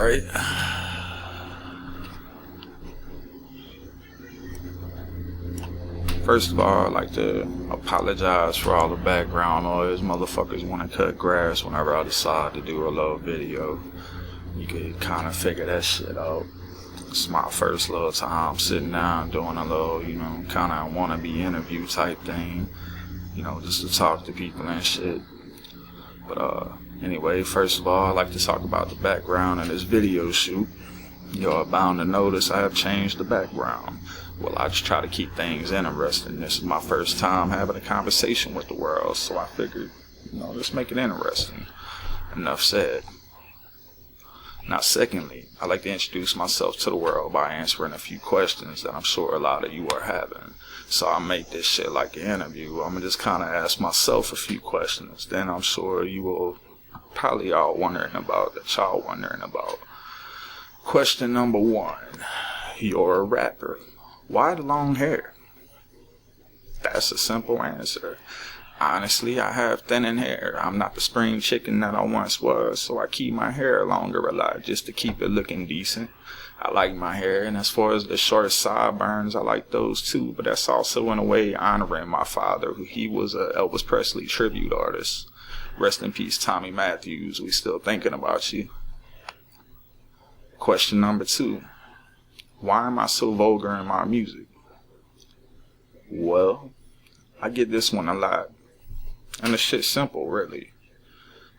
Alright. First of all, I'd like to apologize for all the background noise. Motherfuckers want to cut grass whenever I decide to do a little video. You could kind of figure that shit out. It's my first little time sitting down doing a little, kind of wannabe interview type thing. Just to talk to people and shit. But anyway, first of all, I'd like to talk about the background of this video shoot. You're bound to notice I have changed the background. Well, I just try to keep things interesting. This is my first time having a conversation with the world, so I figured, let's make it interesting. Enough said. Now, secondly, I'd like to introduce myself to the world by answering a few questions that I'm sure a lot of you are having. So I'll make this shit like an interview. I'm going to just kind of ask myself a few questions. Then I'm sure you will probably all wondering about that y'all wondering about. Question number 1. You're a rapper. Why the long hair? That's a simple answer. Honestly, I have thinning hair. I'm not the spring chicken that I once was, so I keep my hair longer a lot just to keep it looking decent. I like my hair, and as far as the short sideburns, I like those too, but that's also in a way honoring my father, who he was a Elvis Presley tribute artist. Rest in peace, Tommy Matthews. We still thinking about you. Question number 2. Why am I so vulgar in my music? Well, I get this one a lot. And the shit's simple, really.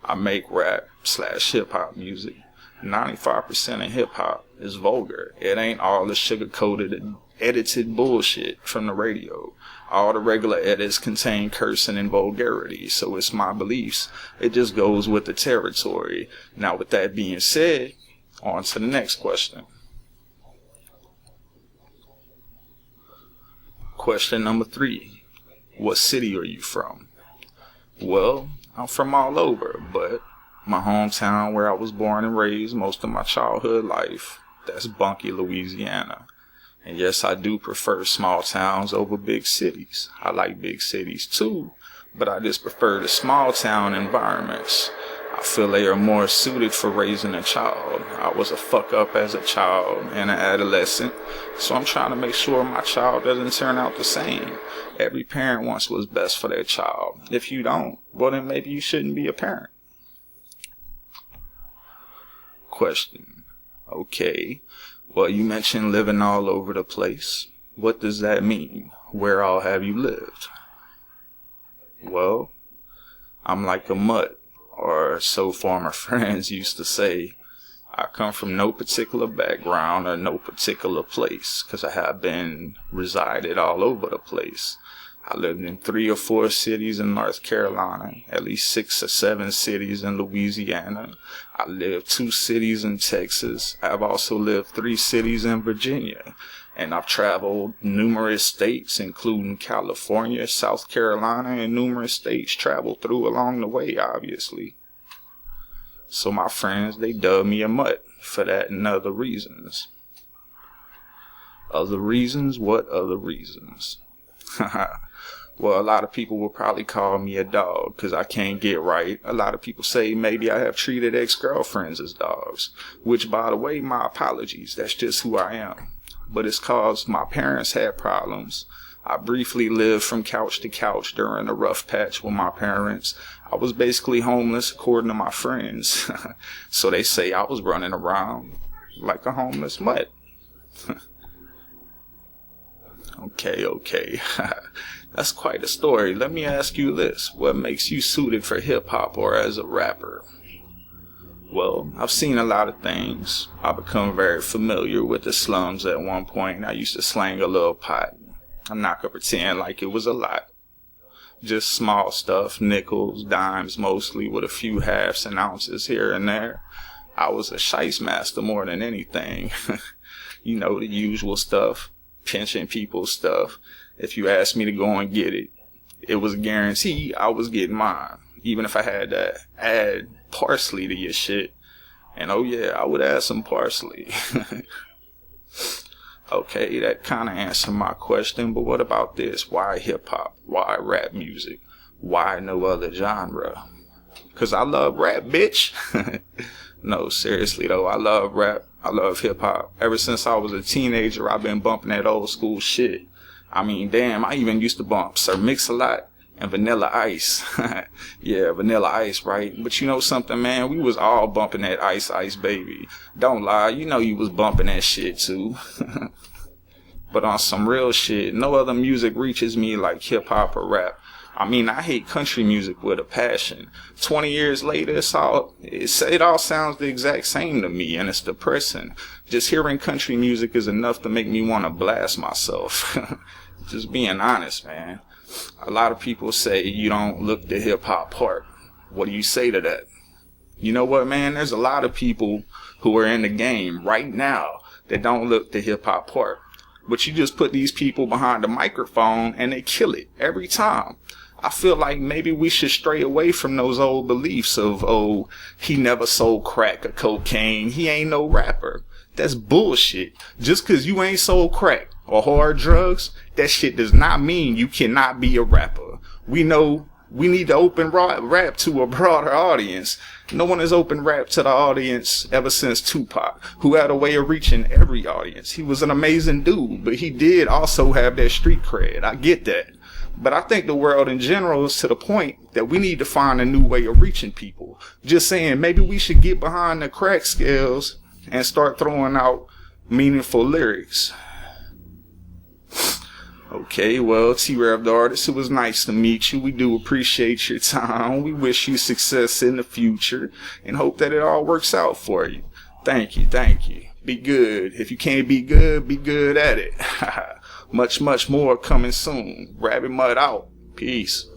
I make rap/hip-hop music. 95% of hip-hop is vulgar. It ain't all the sugar-coated and edited bullshit from the radio. All the regular edits contain cursing and vulgarity, so it's my beliefs. It just goes with the territory. Now, with that being said, on to the next question. Question number 3. What city are you from? Well, I'm from all over, but my hometown where I was born and raised most of my childhood life, that's Bunkie, Louisiana. And yes, I do prefer small towns over big cities. I like big cities too, but I just prefer the small town environments. I feel they are more suited for raising a child. I was a fuck up as a child and an adolescent, so I'm trying to make sure my child doesn't turn out the same. Every parent wants what's best for their child. If you don't, well then maybe you shouldn't be a parent. Question. Okay, well you mentioned living all over the place. What does that mean? Where all have you lived? Well, I'm like a mutt. Or so former friends used to say. I come from no particular background or no particular place, because I have been resided all over the place. I lived in 3 or 4 cities in North Carolina, at least 6 or 7 cities in Louisiana. I lived 2 cities in Texas. I've also lived 3 cities in Virginia. And I've traveled numerous states, including California, South Carolina, and numerous states traveled through along the way, obviously. So my friends, they dub me a mutt for that and other reasons. Other reasons? What other reasons? Well, a lot of people will probably call me a dog because I can't get right. A lot of people say maybe I have treated ex-girlfriends as dogs, which, by the way, my apologies. That's just who I am. But it's cause my parents had problems. I briefly lived from couch to couch during a rough patch with my parents. I was basically homeless according to my friends. So they say I was running around like a homeless mutt. Okay. That's quite a story. Let me ask you this. What makes you suited for hip-hop or as a rapper? Well, I've seen a lot of things. I've become very familiar with the slums at one point. I used to slang a little pot. I'm not going to pretend like it was a lot. Just small stuff, nickels, dimes mostly, with a few halves and ounces here and there. I was a shice master more than anything. The usual stuff, pinching people's stuff. If you asked me to go and get it, it was a guarantee I was getting mine. Even if I had to add parsley to your shit. And oh yeah, I would add some parsley. Okay, that kind of answered my question, but what about this? Why hip-hop? Why rap music? Why no other genre? Because I love rap, bitch. No, seriously though, I love rap. I love hip hop. Ever since I was a teenager, I've been bumping that old school shit. I mean, damn, I even used to bump Sir Mix-a-Lot and Vanilla Ice. Yeah, Vanilla Ice, right? But you know something, man? We was all bumping that Ice Ice Baby. Don't lie, you know you was bumping that shit too. But on some real shit, no other music reaches me like hip hop or rap. I mean, I hate country music with a passion. 20 years later, it all sounds the exact same to me, and it's depressing. Just hearing country music is enough to make me want to blast myself. Just being honest, man. A lot of people say you don't look the hip hop part. What do you say to that? You know what, man? There's a lot of people who are in the game right now that don't look the hip hop part. But you just put these people behind the microphone and they kill it every time. I feel like maybe we should stray away from those old beliefs of, oh, he never sold crack or cocaine. He ain't no rapper. That's bullshit. Just because you ain't sold crack or hard drugs, that shit does not mean you cannot be a rapper. We know we need to open rap to a broader audience. No one has opened rap to the audience ever since Tupac, who had a way of reaching every audience. He was an amazing dude, but he did also have that street cred. I get that. But I think the world in general is to the point that we need to find a new way of reaching people. Just saying, maybe we should get behind the crack scales and start throwing out meaningful lyrics. Okay, well, T-Rev the artist, it was nice to meet you. We do appreciate your time. We wish you success in the future and hope that it all works out for you. Thank you, thank you. Be good. If you can't be good at it. Much more coming soon. Rabbit Mud out. Peace.